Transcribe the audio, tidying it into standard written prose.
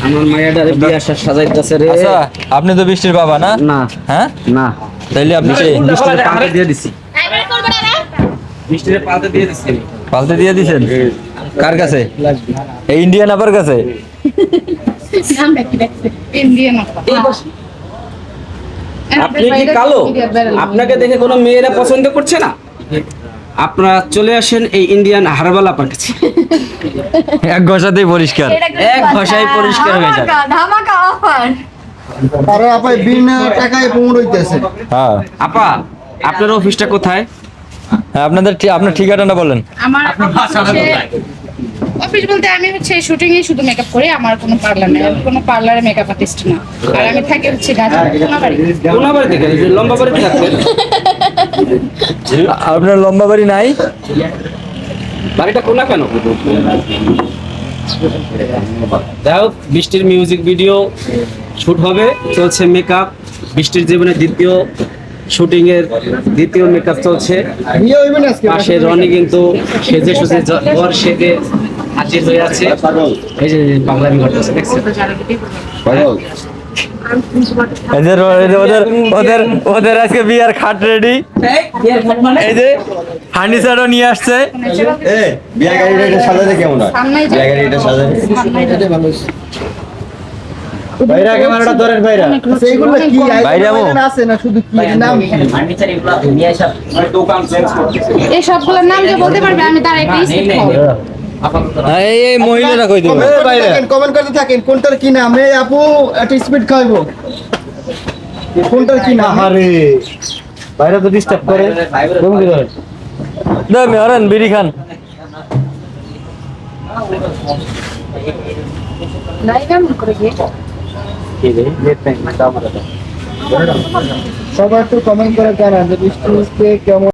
আমার মায়াটারে বিয়া সাজাইতেছে রে। আচ্ছা আপনি তো বৃষ্টির বাবা না? না হ্যাঁ না, তাইলে আপনি সেই বৃষ্টির পাতে দিয়ে দিছি। বৃষ্টির পাতে দিয়ে দিছি। পাল্টে দিয়ে দিছেন কার কাছে? এই ইন্ডিয়ান আপার কাছে। আপনি কি কালো? আপনাকে দেখে কোনো মেয়েরা পছন্দ করছে না? আপনারা চলে আসেন এই ইন্ডিয়ান হারবাল আপার কাছে। এক ঘষাতেই পরিষ্কার। এক ভাষায় পরিষ্কার হয়ে যাবে। ধামাকা অফার। আরে আপা বিনা টাকায় প্রমোট হইতেছে। হ্যাঁ আপা, আপনার অফিসটা কোথায়? হ্যাঁ, আপনার ঠিকানাটা বলেন। আমার অফিস বলতে আমি হচ্ছে শুটিং এ শুধু মেকআপ করি, আমার কোনো পার্লার নেই, আমি কোনো পার্লারে মেকআপ আর্টিস্ট না। আর আমি থাকি হচ্ছে গাজীপুর কোনাবাড়ি। কোনাবাড়ি থেকে লম্বা বাড়ি থাকবেন? আপনার লম্বা বাড়ি নাই? বাড়িটা কোনা কেন? যাই হোক, বৃষ্টির মিউজিক ভিডিও শুট হবে, চলছে মেকআপ। বৃষ্টির জীবনে দ্বিতীয় শুটিং এর দ্বিতীয় মেকআপ চলছে। বিয়ে হইবে না আজকে? পাশে রনি কিন্তু সেজে সুজে ঘর সেজে হাজির হয়ে আছে। এই যে পাগলামি করতেছে, দেখছেন? এদের ওদের ওদের ওদের আজকে বিয়ার খাট রেডি। এই যে ফার্নিচারও নিয়ে আসছে। বিয়া গাড়িটা এটা সাজাতে কেমন হয়? সামনেই বিয়া গাড়িটা সাজাতে এটা ভালো হইছে। ভাইরা ক্যামেরাটা ধরেন ভাইরা। আচ্ছা এইগুলো কি বাইরে আমো? আছে না শুধু কি নাম? এই সবগুলোর নাম যে বলতে পারবে আমি তার একটা স্কিপ খাবো। এই মহিলাটা কই দেবো? কমেন্ট করতে থাকেন কোনটার কি নাম? এই আপু একটা স্পিড খাইবো। কোনটার কি নাম? আরে ভাইরা তো ডিস্টার্ব করে। তুমি ধরেন। দে মেহরান বিড়ি খান। লাইভ করে গিয়ে সবাই একটু কমেন্ট করে জানান যে বৃষ্টি কেমন